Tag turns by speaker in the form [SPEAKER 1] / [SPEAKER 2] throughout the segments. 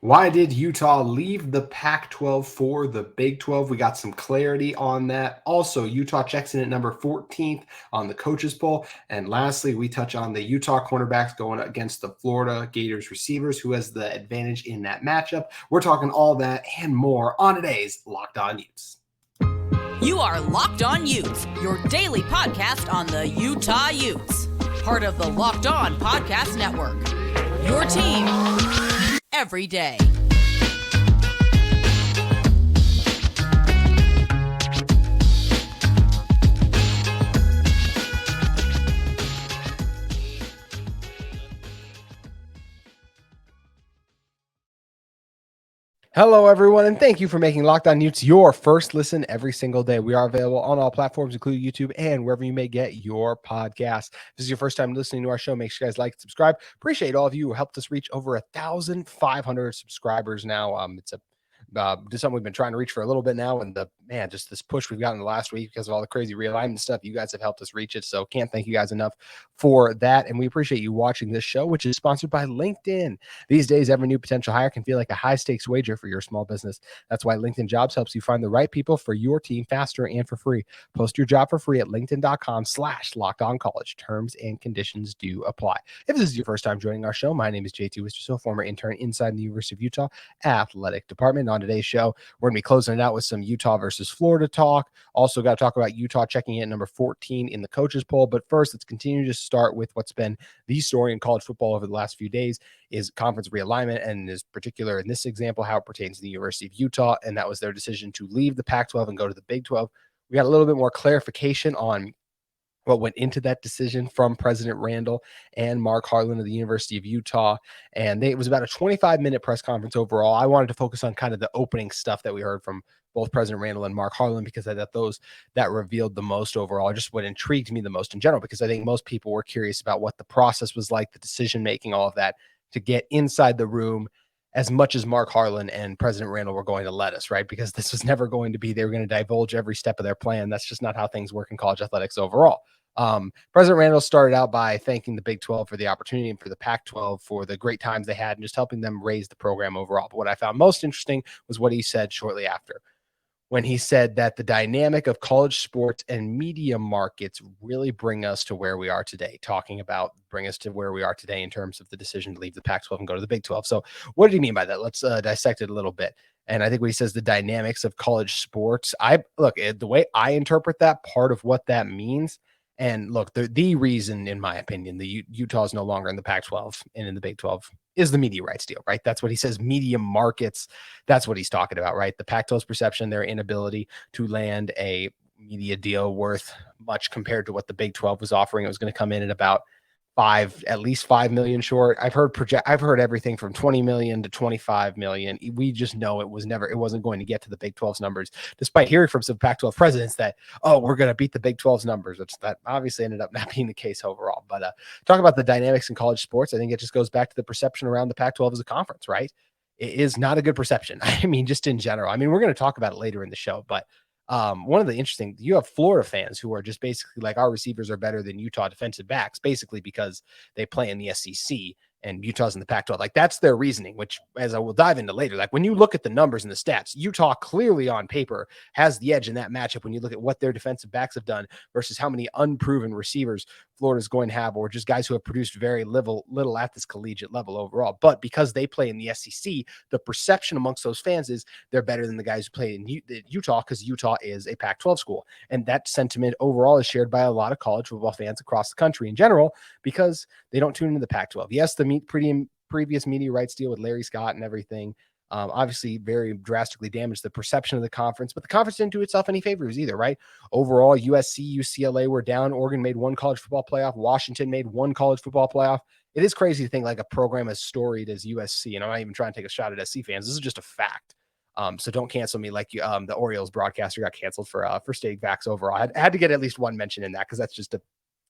[SPEAKER 1] Why did Utah leave the Pac-12 for the Big 12? We got some clarity on that. Also, Utah checks in at number 14th on the coaches poll. And lastly, we touch on the Utah cornerbacks going against the Florida Gators receivers. Who has the advantage in that matchup? We're talking all that and more on today's Locked On Utes.
[SPEAKER 2] You are Locked On Utes, your daily podcast on the Utah Utes. Part of the Locked On Podcast Network. Your team every day.
[SPEAKER 1] Hello, everyone, and thank you for making Locked On Utes your first listen every single day. We are available on all platforms, including YouTube and wherever you may get your podcast. If this is your first time listening to our show, make sure you guys like and subscribe. Appreciate all of you who helped us reach over 1,500 subscribers now. It's just something we've been trying to reach for a little bit now, and just this push we've gotten the last week because of all the crazy realignment stuff. You guys have helped us reach it, so can't thank you guys enough for that. And we appreciate you watching this show, which is sponsored by LinkedIn. These days, every new potential hire can feel like a high stakes wager for your small business. That's why LinkedIn Jobs helps you find the right people for your team faster and for free. Post your job for free at linkedin.com/lockedoncollege. Terms and conditions do apply. If this is your first time joining our show, my name is JT Wistcill, former intern inside the University of Utah Athletic Department. On today's show, we're going to be closing it out with some Utah versus Florida talk. Also got to talk about Utah checking in at number 14 in the coaches poll. But first, let's continue to start with what's been the story in college football over the last few days is conference realignment, and is particular in this example how it pertains to the University of Utah, and that was their decision to leave the Pac-12 and go to the Big 12. We got a little bit more clarification on what went into that decision from President Randle and Mark Harlan of the University of Utah. And it was about a 25-minute press conference overall. I wanted to focus on kind of the opening stuff that we heard from both President Randle and Mark Harlan, because I thought those that revealed the most overall, just what intrigued me the most in general, because I think most people were curious about what the process was like, the decision-making, all of that, to get inside the room as much as Mark Harlan and President Randle were going to let us, right? Because this was never going to be, they were going to divulge every step of their plan. That's just not how things work in college athletics overall. President Randle started out by thanking the Big 12 for the opportunity and for the Pac-12 for the great times they had and just helping them raise the program overall. But what I found most interesting was what he said shortly after, when he said that the dynamic of college sports and media markets really bring us to where we are today, talking about bring us to where we are today in terms of the decision to leave the Pac-12 and go to the Big 12. So what did he mean by that? Let's dissect it a little bit. And I think when he says the dynamics of college sports, the way I interpret that, part of what that means, and look, the reason, in my opinion, the Utah is no longer in the Pac-12 and in the Big 12 is the media rights deal, right? That's what he says, media markets. That's what he's talking about, right? The Pac-12's perception, their inability to land a media deal worth much compared to what the Big 12 was offering. It was going to come in at about at least 5 million short. I've heard everything from 20 million to 25 million. We just know it wasn't going to get to the Big 12's numbers, despite hearing from some Pac-12 presidents that, we're going to beat the Big 12's numbers, which that obviously ended up not being the case overall. But talk about the dynamics in college sports. I think it just goes back to the perception around the Pac-12 as a conference, right? It is not a good perception. I mean, just in general. I mean, we're going to talk about it later in the show, but one of the interesting, you have Florida fans who are just basically like, our receivers are better than Utah defensive backs, basically because they play in the SEC and Utah's in the Pac-12. Like, that's their reasoning, which, as I will dive into later, like when you look at the numbers and the stats, Utah clearly on paper has the edge in that matchup when you look at what their defensive backs have done versus how many unproven receivers Florida's going to have, or just guys who have produced very little at this collegiate level overall. But because they play in the SEC, the perception amongst those fans is they're better than the guys who play in Utah, because Utah is a Pac-12 school. And that sentiment overall is shared by a lot of college football fans across the country in general, because they don't tune into the Pac-12. Yes, the previous media rights deal with Larry Scott and everything obviously very drastically damaged the perception of the conference, but the conference didn't do itself any favors either, right? Overall, USC, UCLA were down. Oregon made one college football playoff. Washington made one college football playoff. It is crazy to think like a program as storied as USC, and I'm not even trying to take a shot at SC fans. This is just a fact. So don't cancel me like the Orioles broadcaster got canceled for stating facts overall. I had to get at least one mention in that, because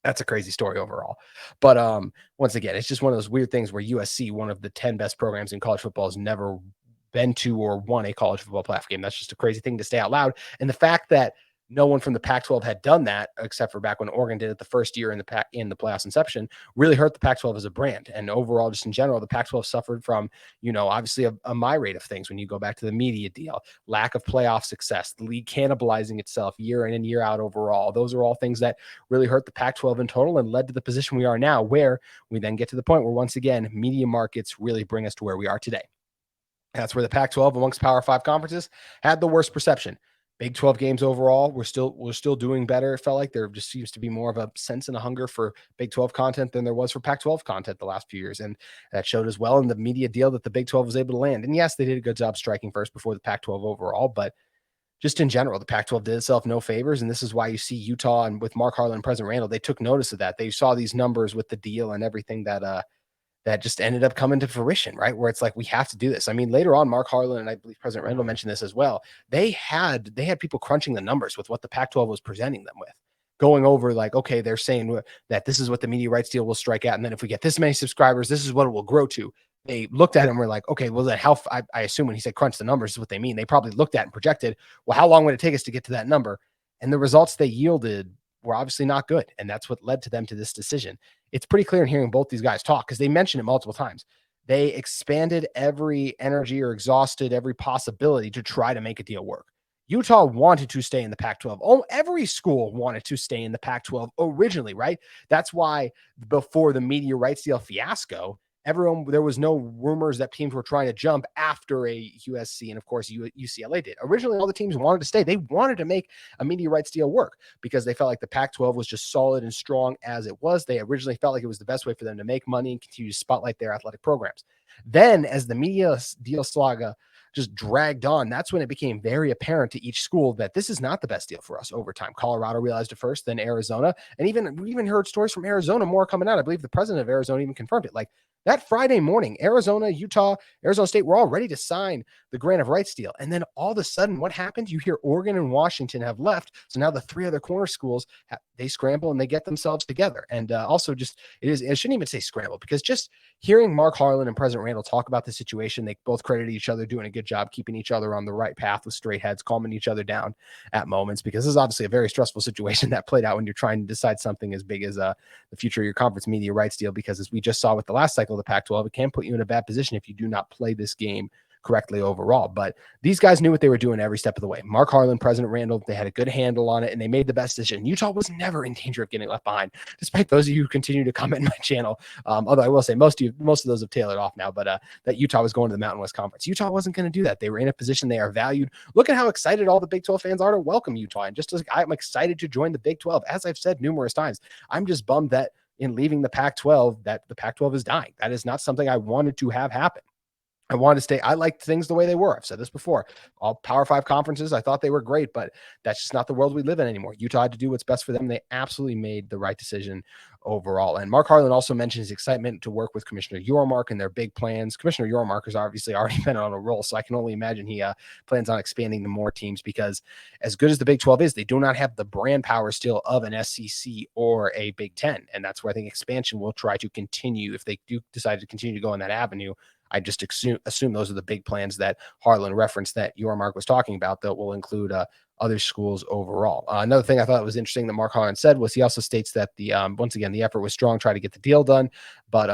[SPEAKER 1] that's a crazy story overall. But once again, it's just one of those weird things where USC, one of the 10 best programs in college football, has never been to or won a college football playoff game. That's just a crazy thing to say out loud. And the fact that no one from the Pac-12 had done that, except for back when Oregon did it the first year in the playoffs inception, really hurt the Pac-12 as a brand. And overall, just in general, the Pac-12 suffered from, obviously a myriad of things when you go back to the media deal, lack of playoff success, the league cannibalizing itself year in and year out overall. Those are all things that really hurt the Pac-12 in total and led to the position we are now, where we then get to the point where, once again, media markets really bring us to where we are today. That's where the Pac-12 amongst Power 5 conferences had the worst perception. Big 12 games overall, we're still doing better. It felt like there just seems to be more of a sense and a hunger for Big 12 content than there was for Pac-12 content the last few years. And that showed as well in the media deal that the Big 12 was able to land. And yes, they did a good job striking first before the Pac-12 overall, but just in general, the Pac-12 did itself no favors. And this is why you see Utah, and with Mark Harlan and President Randle, they took notice of that. They saw these numbers with the deal and everything that just ended up coming to fruition, right? Where it's like, we have to do this. I mean, later on, Mark Harlan, and I believe President Randle mentioned this as well, they had people crunching the numbers with what the Pac-12 was presenting them with, going over like, okay, they're saying that this is what the media rights deal will strike at. And then if we get this many subscribers, this is what it will grow to. They looked at it and were like, okay, well then I assume when he said crunch the numbers is what they mean. They probably looked at and projected, well, how long would it take us to get to that number? And the results they yielded were obviously not good. And that's what led to them to this decision. It's pretty clear in hearing both these guys talk, because they mentioned it multiple times. They expanded every energy or exhausted every possibility to try to make a deal work. Utah wanted to stay in the Pac-12. Oh, every school wanted to stay in the Pac-12 originally, right? That's why before the media rights deal fiasco, there was no rumors that teams were trying to jump after a USC, and of course UCLA did. Originally, all the teams wanted to stay. They wanted to make a media rights deal work because they felt like the Pac-12 was just solid and strong as it was. They originally felt like it was the best way for them to make money and continue to spotlight their athletic programs. Then, as the media deal saga just dragged on, that's when it became very apparent to each school that this is not the best deal for us over time. Colorado realized it first, then Arizona. And we even heard stories from Arizona more coming out. I believe the president of Arizona even confirmed it. Like that Friday morning, Arizona, Utah, Arizona State were all ready to sign the grant of rights deal. And then all of a sudden, what happened? You hear Oregon and Washington have left. So now the three other corner schools, they scramble and they get themselves together. And also just, it shouldn't even say scramble, because just hearing Mark Harlan and President Randle talk about the situation, they both credited each other doing a good job keeping each other on the right path with straight heads, calming each other down at moments, because this is obviously a very stressful situation that played out when you're trying to decide something as big as the future of your conference media rights deal, because as we just saw with the last cycle of the Pac-12, it can put you in a bad position if you do not play this game correctly overall. But these guys knew what they were doing every step of the way. Mark Harlan, President Randle, they had a good handle on it, and they made the best decision. Utah was never in danger of getting left behind, despite those of you who continue to comment in my channel. Although I will say most of those have tailored off now, but that Utah was going to the Mountain West Conference. Utah wasn't going to do that. They were in a position. They are valued. Look at how excited all the Big 12 fans are to welcome Utah. And just as I'm excited to join the Big 12, as I've said numerous times, I'm just bummed that in leaving the Pac-12, that the Pac-12 is dying. That is not something I wanted to have happen. I wanted to stay. I liked things the way they were. I've said this before. All Power 5 conferences, I thought they were great, but that's just not the world we live in anymore. Utah had to do what's best for them. They absolutely made the right decision overall. And Mark Harlan also mentioned his excitement to work with Commissioner Yormark and their big plans. Commissioner Yormark has obviously already been on a roll, so I can only imagine he plans on expanding to more teams, because as good as the Big 12 is, they do not have the brand power still of an SEC or a Big 10. And that's where I think expansion will try to continue if they do decide to continue to go in that avenue. I just assume those are the big plans that Harlan referenced that Yormark was talking about that will include other schools overall. Another thing I thought was interesting that Mark Harlan said was he also states that once again, the effort was strong, try to get the deal done, but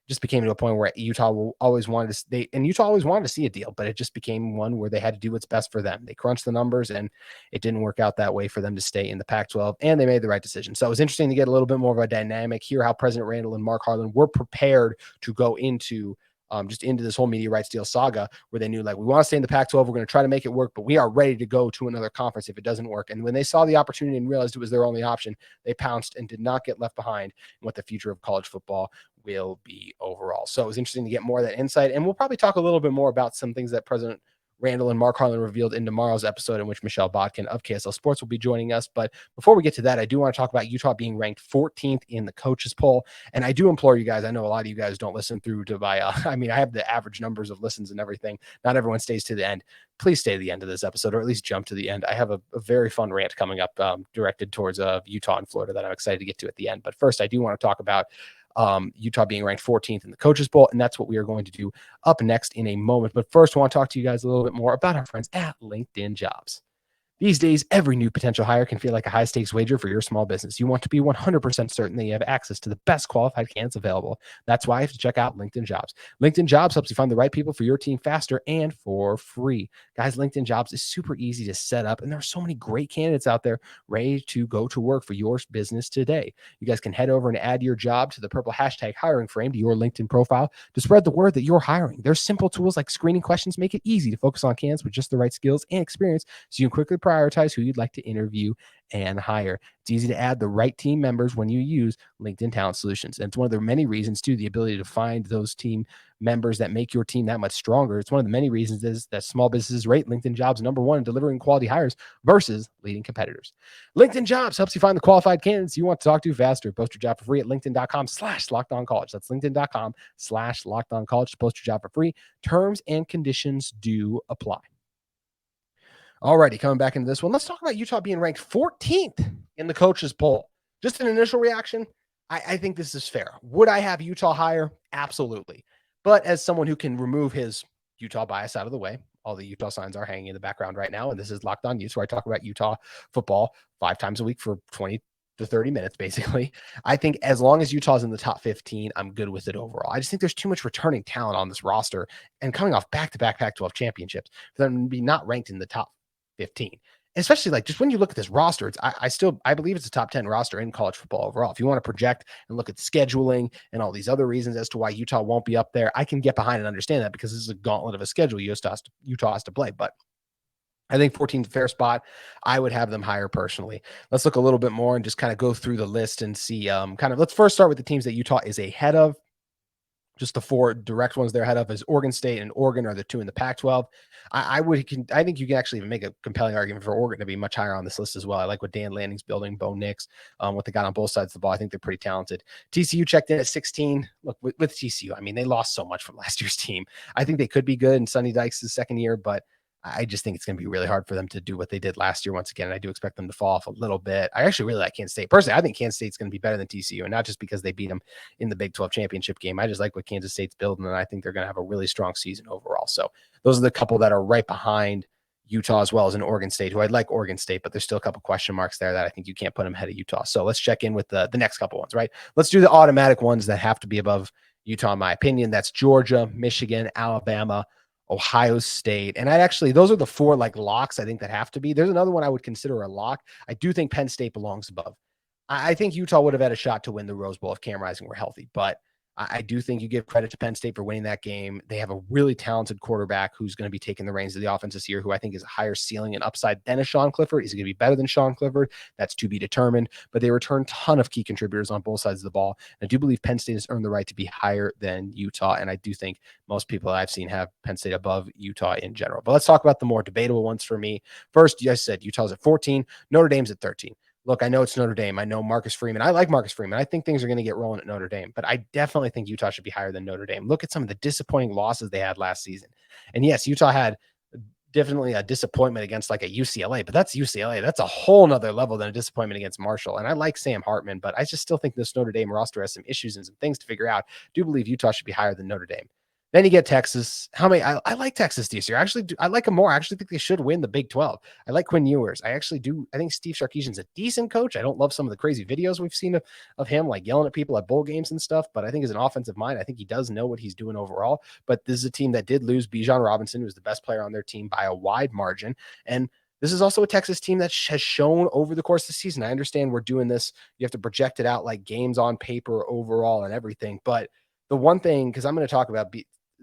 [SPEAKER 1] just became to a point where Utah always wanted to see a deal, but it just became one where they had to do what's best for them. They crunched the numbers and it didn't work out that way for them to stay in the Pac-12, and they made the right decision. So it was interesting to get a little bit more of a dynamic, hear how President Randle and Mark Harlan were prepared to go into just into this whole media rights deal saga, where they knew, like, we want to stay in the Pac-12. We're going to try to make it work, but we are ready to go to another conference if it doesn't work. And when they saw the opportunity and realized it was their only option, they pounced and did not get left behind in what the future of college football will be overall. So it was interesting to get more of that insight. And we'll probably talk a little bit more about some things that President Randle and Mark Harlan revealed in tomorrow's episode, in which Michelle Bodkin of KSL Sports will be joining us. But before we get to that, I do want to talk about Utah being ranked 14th in the coaches poll. And I do implore you guys, I know a lot of you guys don't listen through to my, I have the average numbers of listens and everything. Not everyone stays to the end. Please stay to the end of this episode, or at least jump to the end. I have a very fun rant coming up directed towards Utah and Florida that I'm excited to get to at the end. But first, I do want to talk about Utah being ranked 14th in the coaches poll, and that's what we are going to do up next in a moment. But first, I want to talk to you guys a little bit more about our friends at LinkedIn Jobs. These days, every new potential hire can feel like a high-stakes wager for your small business. You want to be 100% certain that you have access to the best qualified candidates available. That's why you have to check out LinkedIn Jobs. LinkedIn Jobs helps you find the right people for your team faster and for free. Guys, LinkedIn Jobs is super easy to set up, and there are so many great candidates out there ready to go to work for your business today. You guys can head over and add your job to the purple hashtag hiring frame to your LinkedIn profile to spread the word that you're hiring. There's simple tools like screening questions make it easy to focus on candidates with just the right skills and experience so you can quickly prioritize who you'd like to interview and hire. It's easy to add the right team members when you use LinkedIn Talent Solutions. And it's one of the many reasons, too, the ability to find those team members that make your team that much stronger. It's one of the many reasons is that small businesses rate LinkedIn Jobs #1 in delivering quality hires versus leading competitors. LinkedIn Jobs helps you find the qualified candidates you want to talk to faster. Post your job for free at linkedin.com/lockedoncollege. That's linkedin.com/lockedoncollege to post your job for free. Terms and conditions do apply. Alrighty, coming back into this one, let's talk about Utah being ranked 14th in the coaches poll. Just an initial reaction, I think this is fair. Would I have Utah higher? Absolutely. But as someone who can remove his Utah bias out of the way, all the Utah signs are hanging in the background right now, and this is Locked On Utes, where I talk about Utah football 5 times a week for 20 to 30 minutes, basically. I think as long as Utah's in the top 15, I'm good with it overall. I just think there's too much returning talent on this roster, and coming off back-to-back Pac-12 championships, for them to be not ranked in the top 15, especially like just when you look at this roster, I believe it's a top 10 roster in college football overall. If you want to project and look at scheduling and all these other reasons as to why Utah won't be up there, I can get behind and understand that because this is a gauntlet of a schedule Utah has to play. But I think 14th fair spot. I would have them higher personally. Let's look a little bit more and just kind of go through the list and see let's first start with the teams that Utah is ahead of. Just the 4 direct ones they're ahead of is Oregon State and Oregon are the 2 in the Pac-12. I think you can actually even make a compelling argument for Oregon to be much higher on this list as well. I like what Dan Lanning's building, Bo Nix, what they got on both sides of the ball. I think they're pretty talented. TCU checked in at 16. Look, with TCU, I mean, they lost so much from last year's team. I think they could be good in Sonny Dykes' second year, but I just think it's going to be really hard for them to do what they did last year once again. And I do expect them to fall off a little bit. I actually really like Kansas State. Personally, I think Kansas State's going to be better than TCU, and not just because they beat them in the Big-12 championship game. I just like what Kansas State's building, and I think they're going to have a really strong season overall. So those are the couple that are right behind Utah as well as in Oregon State, who I'd like Oregon State, but there's still a couple question marks there that I think you can't put them ahead of Utah. So let's check in with the next couple ones, right? Let's do the automatic ones that have to be above Utah, in my opinion. That's Georgia, Michigan, Alabama, Ohio State. And those are the 4 like locks I think that have to be. There's another one I would consider a lock. I do think Penn State belongs above. I think Utah would have had a shot to win the Rose Bowl if Cam Rising were healthy, but I do think you give credit to Penn State for winning that game. They have a really talented quarterback who's going to be taking the reins of the offense this year, who I think is a higher ceiling and upside than a Sean Clifford. Is he going to be better than Sean Clifford? That's to be determined, but they return a ton of key contributors on both sides of the ball. And I do believe Penn State has earned the right to be higher than Utah, and I do think most people that I've seen have Penn State above Utah in general. But let's talk about the more debatable ones for me. First, I said Utah's at 14, Notre Dame's at 13. Look, I know it's Notre Dame. I know Marcus Freeman. I like Marcus Freeman. I think things are going to get rolling at Notre Dame, but I definitely think Utah should be higher than Notre Dame. Look at some of the disappointing losses they had last season. And yes, Utah had definitely a disappointment against like a UCLA, but that's UCLA. That's a whole nother level than a disappointment against Marshall. And I like Sam Hartman, but I just still think this Notre Dame roster has some issues and some things to figure out. I do believe Utah should be higher than Notre Dame. Then you get Texas. I like Texas this year. I like them more. I actually think they should win the Big 12. I like Quinn Ewers. I actually do. I think Steve Sarkisian's a decent coach. I don't love some of the crazy videos we've seen of him, like yelling at people at bowl games and stuff. But I think as an offensive mind, I think he does know what he's doing overall. But this is a team that did lose Bijan Robinson, who was the best player on their team by a wide margin. And this is also a Texas team that has shown over the course of the season. I understand we're doing this. You have to project it out like games on paper overall and everything. But the one thing, because I'm going to talk about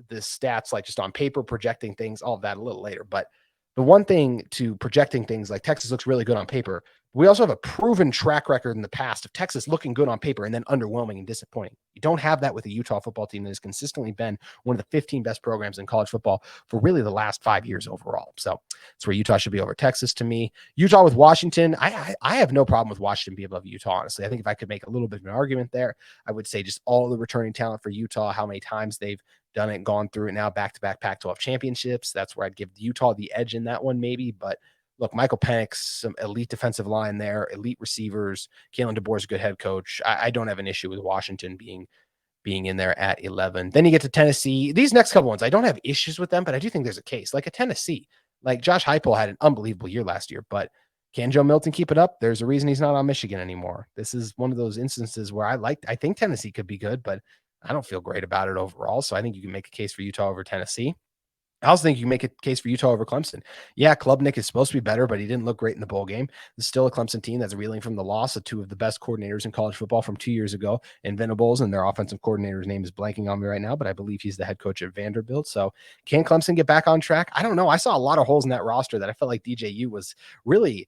[SPEAKER 1] the stats, like just on paper, projecting things, all of that a little later. But the one thing to projecting things, like Texas looks really good on paper. We also have a proven track record in the past of Texas looking good on paper and then underwhelming and disappointing. You don't have that with a Utah football team that has consistently been one of the 15 best programs in college football for really the last 5 years overall. So that's where Utah should be over Texas to me. Utah with Washington. I have no problem with Washington being above Utah, honestly. I think if I could make a little bit of an argument there, I would say just all the returning talent for Utah, how many times they've done it, gone through it now, back-to-back Pac-12 championships. That's where I'd give Utah the edge in that one maybe. But look, Michael Penix, some elite defensive line there, elite receivers. Kalen DeBoer's a good head coach. I don't have an issue with Washington being in there at 11. Then you get to Tennessee. These next couple ones, I don't have issues with them, but I do think there's a case. Like a Tennessee. Like Josh Heupel had an unbelievable year last year, but can Joe Milton keep it up? There's a reason he's not on Michigan anymore. This is one of those instances where I think Tennessee could be good, but I don't feel great about it overall. So I think you can make a case for Utah over Tennessee. I also think you can make a case for Utah over Clemson. Yeah, Klubnik is supposed to be better, but he didn't look great in the bowl game. It's still a Clemson team that's reeling from the loss of two of the best coordinators in college football from 2 years ago in Venables, and their offensive coordinator's name is blanking on me right now, but I believe he's the head coach at Vanderbilt. So can Clemson get back on track? I don't know. I saw a lot of holes in that roster that I felt like DJU was really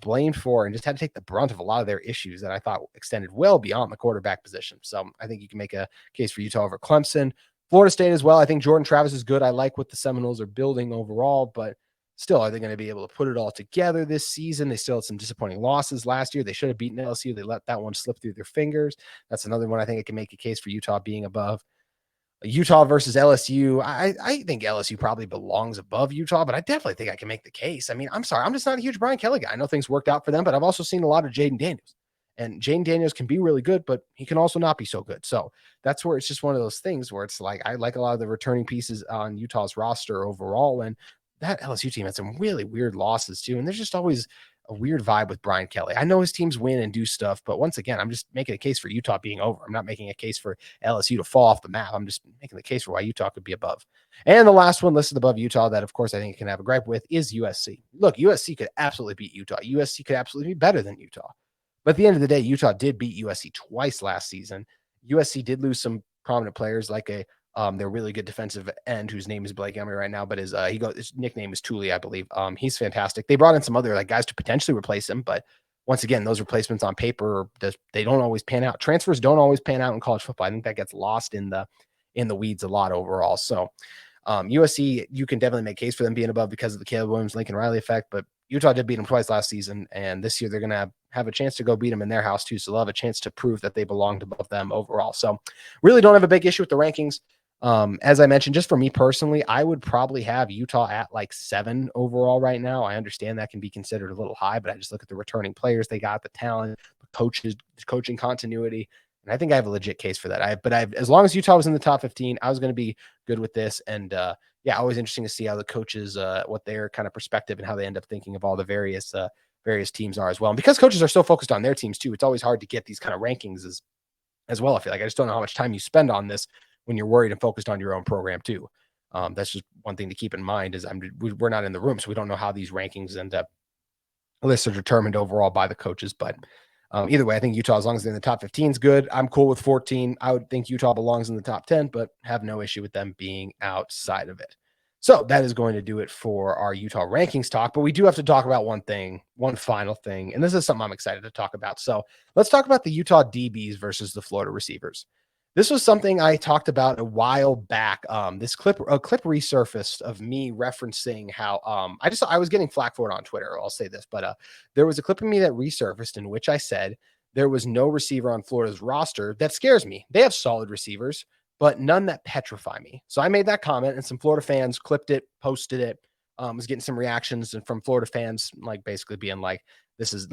[SPEAKER 1] blamed for and just had to take the brunt of a lot of their issues that I thought extended well beyond the quarterback position. So I think you can make a case for Utah over Clemson. Florida State as well. I think Jordan Travis is good. I like what the Seminoles are building overall, but still, are they going to be able to put it all together this season? They still had some disappointing losses last year. They should have beaten LSU. They let that one slip through their fingers. That's another one I think it can make a case for Utah being above. Utah versus LSU. I think LSU probably belongs above Utah, but I definitely think I can make the case. I mean, I'm sorry. I'm just not a huge Brian Kelly guy. I know things worked out for them, but I've also seen a lot of Jaden Daniels. And Jaden Daniels can be really good, but he can also not be so good. So that's where it's just one of those things where it's like I like a lot of the returning pieces on Utah's roster overall. And that LSU team had some really weird losses too. And there's just always a weird vibe with Brian Kelly. I know his teams win and do stuff, but once again, I'm just making a case for Utah being over. I'm not making a case for LSU to fall off the map. I'm just making the case for why Utah could be above. And the last one listed above Utah that, of course, I think it can have a gripe with is USC. Look, USC could absolutely beat Utah. USC could absolutely be better than Utah. But at the end of the day, Utah did beat USC twice last season. USC did lose some prominent players like their really good defensive end whose name is blanking on me right now, but his nickname is Tooley, I believe. He's fantastic. They brought in some other guys to potentially replace him, but once again, those replacements on paper, they don't always pan out. Transfers don't always pan out in college football. I think that gets lost in the weeds a lot overall. So USC, you can definitely make a case for them being above because of the Caleb Williams, Lincoln Riley effect, but Utah did beat them twice last season, and this year they're going to have a chance to go beat them in their house too, so they'll have a chance to prove that they belonged above them overall. So really don't have a big issue with the rankings. As I mentioned, just for me personally, I would probably have Utah at 7 overall right now. I understand that can be considered a little high, but I just look at the returning players they got, the talent, the coaches, the coaching continuity, and I think I have a legit case for that. As long as Utah was in the top 15, I was going to be good with this. And yeah, always interesting to see how the coaches, what their kind of perspective and how they end up thinking of all the various teams are as well. And because coaches are so focused on their teams too, it's always hard to get these kind of rankings as well. I feel like I just don't know how much time you spend on this when you're worried and focused on your own program too. That's just one thing to keep in mind is we're not in the room, so we don't know how these rankings end up. Lists are determined overall by the coaches, but either way, I think Utah, as long as they're in the top 15, is good. I'm cool with 14. I would think Utah belongs in the top 10, but have no issue with them being outside of it. So that is going to do it for our Utah rankings talk, but we do have to talk about one final thing, and this is something I'm excited to talk about. So let's talk about the Utah DBs versus the Florida receivers. This was something I talked about a while back. This clip resurfaced of me referencing how I was getting flack for it on Twitter. I'll say this, but there was a clip of me that resurfaced in which I said there was no receiver on Florida's roster that scares me. They have solid receivers, but none that petrify me. So I made that comment, and some Florida fans clipped it, posted it. Was getting some reactions and from Florida fans, basically being like, this is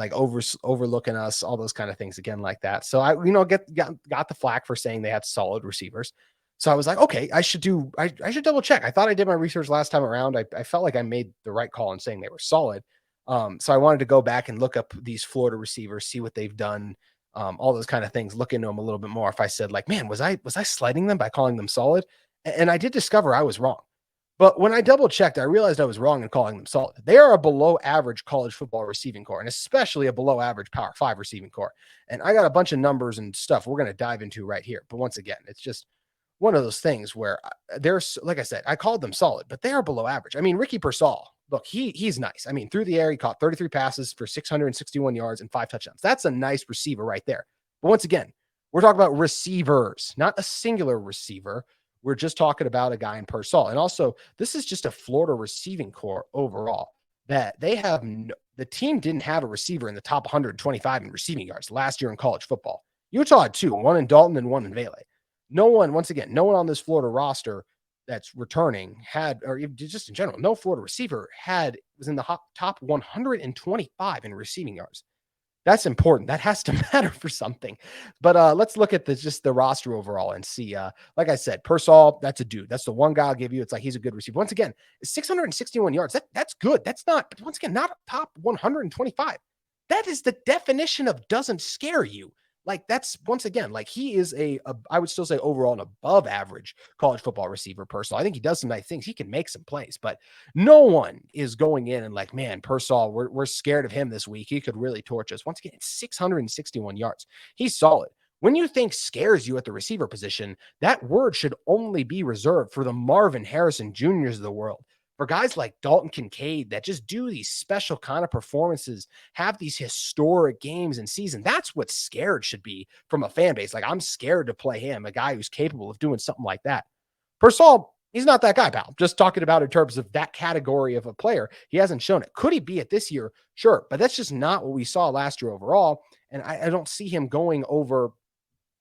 [SPEAKER 1] overlooking us, all those kind of things again like that. So I, got the flack for saying they had solid receivers. So I was like, okay, I should double check. I thought I did my research last time around. I felt like I made the right call in saying they were solid. So I wanted to go back and look up these Florida receivers, see what they've done, all those kind of things, look into them a little bit more. If I said man, was I slighting them by calling them solid? And I did discover I was wrong. But when I double checked, I realized I was wrong in calling them solid. They are a below average college football receiving core, and especially a below average Power 5 receiving core. And I got a bunch of numbers and stuff we're going to dive into right here. But once again, it's just one of those things where there's, like I said, I called them solid, but they are below average. I mean, Ricky Pearsall, look, he's nice. I mean, through the air, he caught 33 passes for 661 yards and 5 touchdowns. That's a nice receiver right there. But once again, we're talking about receivers, not a singular receiver. We're just talking about a guy in Pearsall. And also, this is just a Florida receiving core overall that they have. The team didn't have a receiver in the top 125 in receiving yards last year in college football. Utah had 2, one in Dalton and one in Vele. No one on this Florida roster that's returning or just in general, no Florida receiver was in the top 125 in receiving yards. That's important. That has to matter for something. But let's look at just the roster overall and see. Like I said, Pearsall, that's a dude. That's the one guy I'll give you. It's like he's a good receiver. Once again, 661 yards. That's good. That's not, once again, not top 125. That is the definition of doesn't scare you. Like that's once again, like he is I would still say overall an above average college football receiver. Pearsall, I think he does some nice things. He can make some plays, but no one is going in and like, man, Pearsall, we're scared of him this week. He could really torch us. Once again, it's 661 yards. He's solid. When you think scares you at the receiver position, that word should only be reserved for the Marvin Harrison Juniors of the world. For guys like Dalton Kincaid that just do these special kind of performances, have these historic games and season. That's what scared should be from a fan base. Like I'm scared to play him, a guy who's capable of doing something like that. Pearsall, he's not that guy, pal. Just talking about in terms of that category of a player. He hasn't shown it. Could he be it this year? Sure. But that's just not what we saw last year overall. And I don't see him going over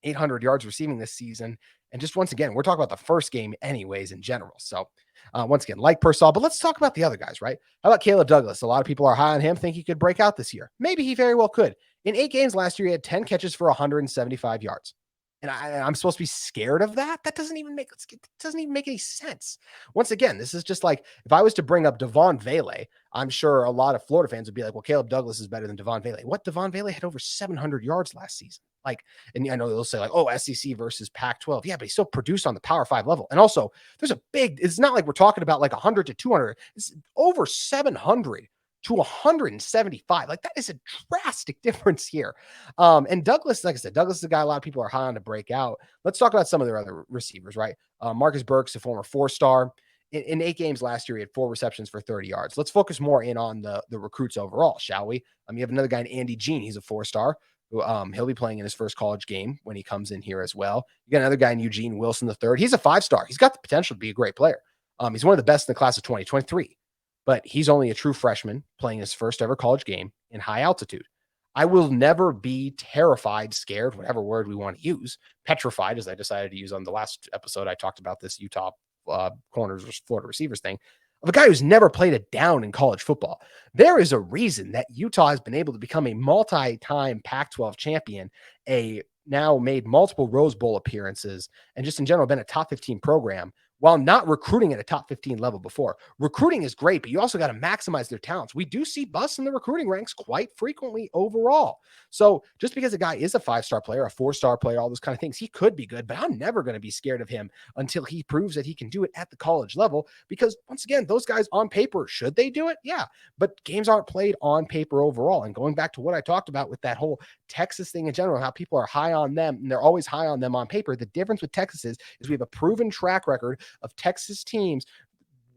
[SPEAKER 1] 800 yards receiving this season. And just once again, we're talking about the first game anyways in general. So once again, like Pearsall, but let's talk about the other guys, right? How about Caleb Douglas? A lot of people are high on him, think he could break out this year. Maybe he very well could. In 8 games last year, he had 10 catches for 175 yards. And I'm supposed to be scared of that? That doesn't even make any sense. Once again, this is just like if I was to bring up Devon Vele, I'm sure a lot of Florida fans would be like, well, Caleb Douglas is better than Devon Vele. What? Devon Vele had over 700 yards last season. Like, and I know they'll say like, oh, SEC versus Pac-12. Yeah, but he still produced on the Power 5 level. And also, it's not like we're talking about like 100 to 200. It's over 700 to 175. Like that is a drastic difference here. And Douglas, like I said, Douglas is a guy a lot of people are high on to break out. Let's talk about some of their other receivers, right? Marcus Burks, a former 4-star. In 8 games last year, he had 4 receptions for 30 yards. Let's focus more in on the recruits overall, shall we? You have another guy, Andy Jean. He's a 4-star. He'll be playing in his first college game when he comes in here as well. You got another guy in Eugene Wilson III. He's a 5-star. He's got the potential to be a great player. He's one of the best in the class of 2023, but he's only a true freshman playing his first ever college game in high altitude. I will never be terrified, scared, whatever word we want to use, petrified, as I decided to use on the last episode. I talked about this Utah corners versus Florida receivers thing, of a guy who's never played a down in college football. There is a reason that Utah has been able to become a multi-time Pac-12 champion, now made multiple Rose Bowl appearances, and just in general been a top 15 program while not recruiting at a top 15 level before. Recruiting is great, but you also got to maximize their talents. We do see busts in the recruiting ranks quite frequently overall. So just because a guy is a 5-star player, a 4-star player, all those kind of things, he could be good, but I'm never going to be scared of him until he proves that he can do it at the college level. Because once again, those guys on paper, should they do it? Yeah, but games aren't played on paper overall. And going back to what I talked about with that whole Texas thing in general, how people are high on them and they're always high on them on paper. The difference with Texas is we have a proven track record of Texas teams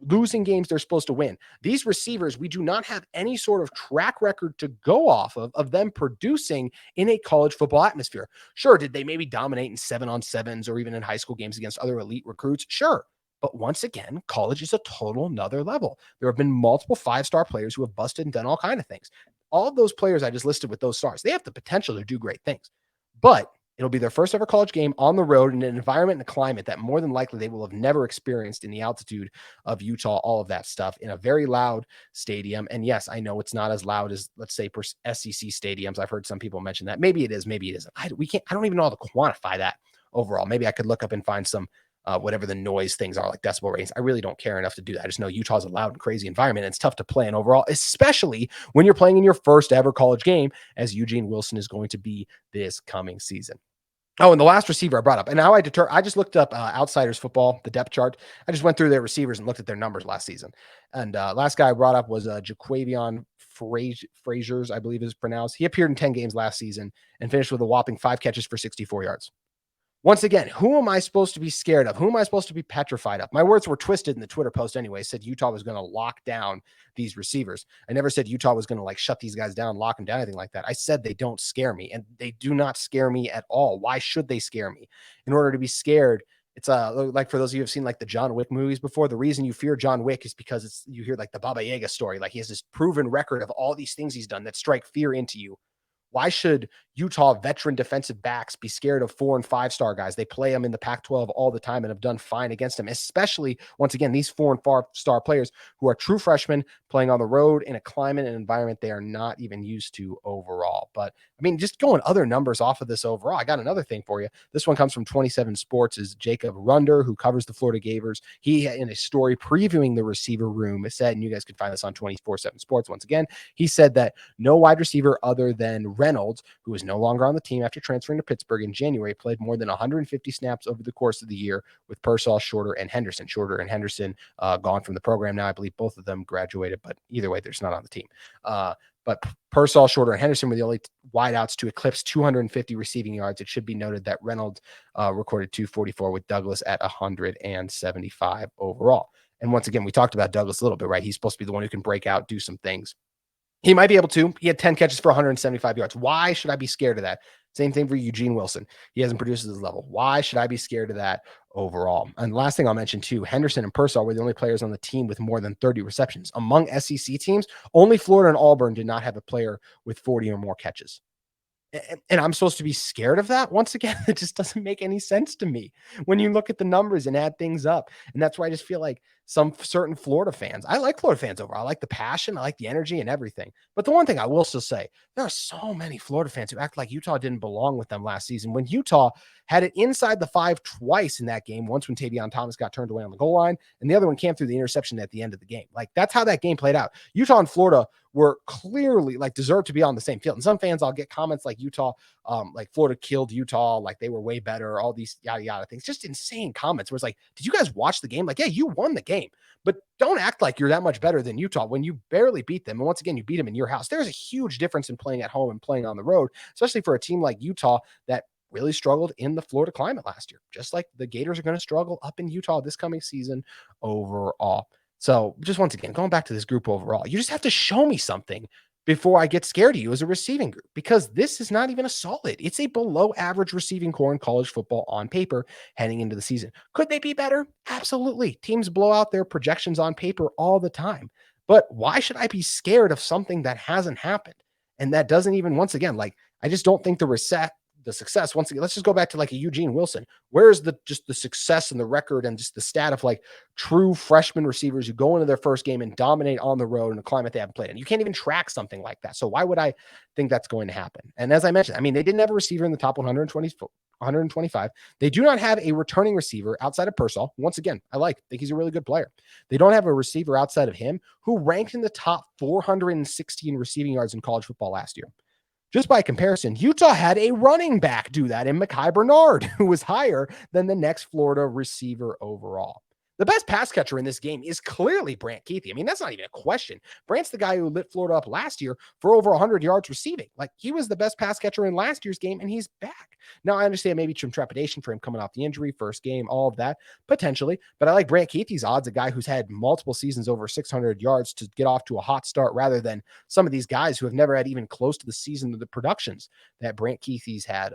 [SPEAKER 1] losing games they're supposed to win. These receivers, we do not have any sort of track record to go off of them producing in a college football atmosphere. Sure, did they maybe dominate in 7-on-7s or even in high school games against other elite recruits? Sure. But once again, college is a total another level. There have been multiple 5-star players who have busted and done all kinds of things. All of those players I just listed with those stars, they have the potential to do great things. But it'll be their first ever college game on the road in an environment and a climate that more than likely they will have never experienced in the altitude of Utah, all of that stuff in a very loud stadium. And yes, I know it's not as loud as, let's say, SEC stadiums. I've heard some people mention that. Maybe it is, maybe it isn't. I don't even know how to quantify that overall. Maybe I could look up and find some whatever the noise things are, like decibel ratings. I really don't care enough to do that. I just know Utah's a loud and crazy environment, and it's tough to play in overall, especially when you're playing in your first ever college game, as Eugene Wilson is going to be this coming season. Oh, and the last receiver I brought up, and now I just looked up Outsiders Football, the depth chart. I just went through their receivers and looked at their numbers last season. And last guy I brought up was Jaquavion Fraziers, I believe is pronounced. He appeared in 10 games last season and finished with a whopping 5 catches for 64 yards. Once again, who am I supposed to be scared of? Who am I supposed to be petrified of? My words were twisted in the Twitter post anyway. It said Utah was going to lock down these receivers. I never said Utah was going to like shut these guys down, lock them down, anything like that. I said they don't scare me, and they do not scare me at all. Why should they scare me? In order to be scared, it's like for those of you who have seen like the John Wick movies before, the reason you fear John Wick is because you hear like the Baba Yaga story. Like he has this proven record of all these things he's done that strike fear into you. Why should Utah veteran defensive backs be scared of 4 and 5-star guys? They play them in the Pac-12 all the time and have done fine against them, especially, once again, these 4 and 5-star players who are true freshmen playing on the road in a climate and environment they are not even used to overall. But I mean, just going other numbers off of this overall, I got another thing for you. This one comes from 27 Sports, is Jacob Runder, who covers the Florida Gators. He, in a story previewing the receiver room, said, and you guys can find this on 24/7 Sports once again, he said that no wide receiver other than Reynolds, who is no longer on the team after transferring to Pittsburgh in January, played more than 150 snaps over the course of the year, with Pearsall, Shorter, and Henderson. Shorter and Henderson gone from the program now. I believe both of them graduated, but either way, they're just not on the team. But Pearsall, Shorter, and Henderson were the only wideouts to eclipse 250 receiving yards. It should be noted that Reynolds recorded 244 with Douglas at 175 overall. And once again, we talked about Douglas a little bit, right? He's supposed to be the one who can break out, do some things. He might be able to. He had 10 catches for 175 yards. Why should I be scared of that? Same thing for Eugene Wilson. He hasn't produced at this level. Why should I be scared of that overall? And the last thing I'll mention too, Henderson and Pearsall were the only players on the team with more than 30 receptions. Among SEC teams, only Florida and Auburn did not have a player with 40 or more catches. And I'm supposed to be scared of that? Once again, it just doesn't make any sense to me when you look at the numbers and add things up. And that's why I just feel like some certain Florida fans, I like Florida fans overall. I like the passion, I like the energy and everything. But the one thing I will still say, there are so many Florida fans who act like Utah didn't belong with them last season, when Utah had it inside the 5 twice in that game. Once when Tavion Thomas got turned away on the goal line, and the other one came through the interception at the end of the game. Like, that's how that game played out. Utah and Florida were clearly deserved to be on the same field. And some fans, I'll get comments like Utah, like Florida killed Utah, like they were way better, all these yada yada things, just insane comments where it's like, did you guys watch the game? Like, yeah, you won the game, but don't act like you're that much better than Utah when you barely beat them. And once again, you beat them in your house. There's a huge difference in playing at home and playing on the road, especially for a team like Utah that really struggled in the Florida climate last year, just like the Gators are going to struggle up in Utah this coming season overall. So just once again, going back to this group overall, you just have to show me something before I get scared of you as a receiving group, because this is not even a solid. It's a below average receiving core in college football on paper heading into the season. Could they be better? Absolutely. Teams blow out their projections on paper all the time. But why should I be scared of something that hasn't happened? And that doesn't even, once again, like, I just don't think the success, once again, let's just go back to like a Eugene Wilson. Where's the success and the record and just the stat of like true freshman receivers who go into their first game and dominate on the road in a climate they haven't played in? You can't even track something like that. So why would I think that's going to happen? And as I mentioned, I mean, they didn't have a receiver in the top 125. They do not have a returning receiver outside of Pearsall. Once again, think he's a really good player. They don't have a receiver outside of him who ranked in the top 416 receiving yards in college football last year. Just by comparison, Utah had a running back do that in Mekhi Bernard, who was higher than the next Florida receiver overall. The best pass catcher in this game is clearly Brant Kuithe. I mean, that's not even a question. Brant's the guy who lit Florida up last year for over 100 yards receiving. Like, he was the best pass catcher in last year's game, and he's back. Now, I understand maybe some trepidation for him coming off the injury, first game, all of that, potentially. But I like Brant Kuithe's odds, a guy who's had multiple seasons over 600 yards to get off to a hot start, rather than some of these guys who have never had even close to the season of the productions that Brant Kuithe's had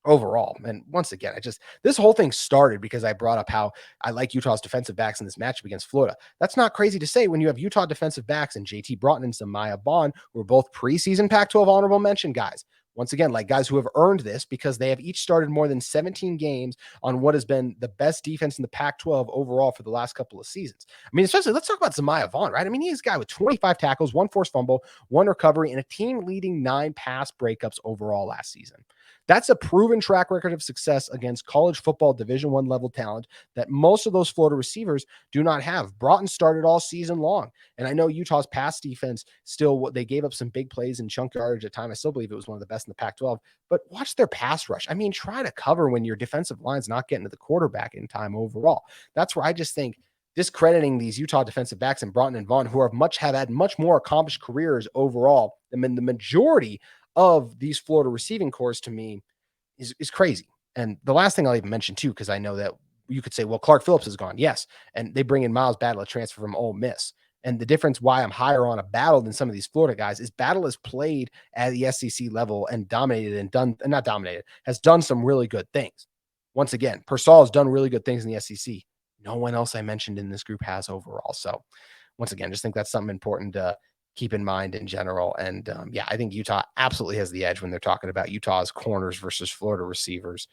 [SPEAKER 1] overall. And once again, this whole thing started because I brought up how I like Utah's defensive backs in this matchup against Florida. That's not crazy to say when you have Utah defensive backs and JT Broughton and Samaya Bond, who are both preseason Pac-12 honorable mention guys. Once again, like guys who have earned this because they have each started more than 17 games on what has been the best defense in the Pac-12 overall for the last couple of seasons. I mean, especially, let's talk about Samaya Vaughn, right? I mean, he's a guy with 25 tackles, 1 forced fumble, 1 recovery, and a team-leading 9 pass breakups overall last season. That's a proven track record of success against college football Division I level talent that most of those Florida receivers do not have. Broughton started all season long. And I know Utah's pass defense still, they gave up some big plays in chunk yardage at time. I still believe it was one of the best in the Pac-12, but watch their pass rush. I mean, try to cover when your defensive line's not getting to the quarterback in time overall. That's where I just think discrediting these Utah defensive backs and Broughton and Vaughn, who have had much more accomplished careers overall than the majority of these Florida receiving cores, to me is crazy. And the last thing I'll even mention too, because I know that you could say, well, Clark Phillips is gone. Yes. And they bring in Miles Battle, a transfer from Ole Miss. And the difference why I'm higher on a Battle than some of these Florida guys is Battle has played at the SEC level and has done some really good things. Once again, Pearsall has done really good things in the SEC. No one else I mentioned in this group has overall. So once again, just think that's something important to keep in mind in general. And I think Utah absolutely has the edge when they're talking about Utah's corners versus Florida receivers.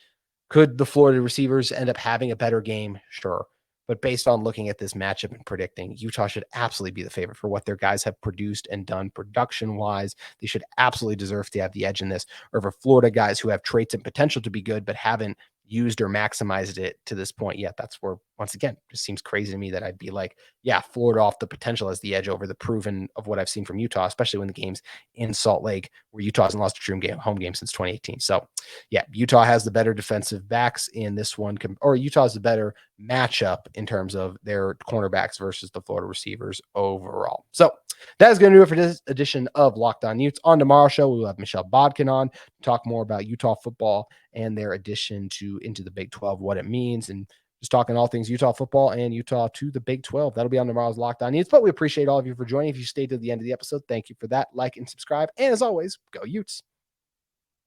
[SPEAKER 1] Could the Florida receivers end up having a better game? Sure. But based on looking at this matchup and predicting, Utah should absolutely be the favorite for what their guys have produced and done production-wise. They should absolutely deserve to have the edge in this. Or for Florida guys who have traits and potential to be good, but haven't used or maximized it to this point yet. That's where, once again, it just seems crazy to me that I'd be like, yeah, Florida off the potential as the edge over the proven of what I've seen from Utah, especially when the game's in Salt Lake, where Utah hasn't lost a home game since 2018. So yeah, Utah has the better defensive backs in this one, or Utah's the better matchup in terms of their cornerbacks versus the Florida receivers overall. So that is going to do it for this edition of Locked On Utes. On tomorrow's show, we will have Michelle Bodkin on to talk more about Utah football and their addition into the Big-12, what it means, and just talking all things Utah football and Utah to the Big-12. That'll be on tomorrow's Locked On Utes, but we appreciate all of you for joining. If you stayed to the end of the episode, thank you for that. Like and subscribe. And as always, go Utes.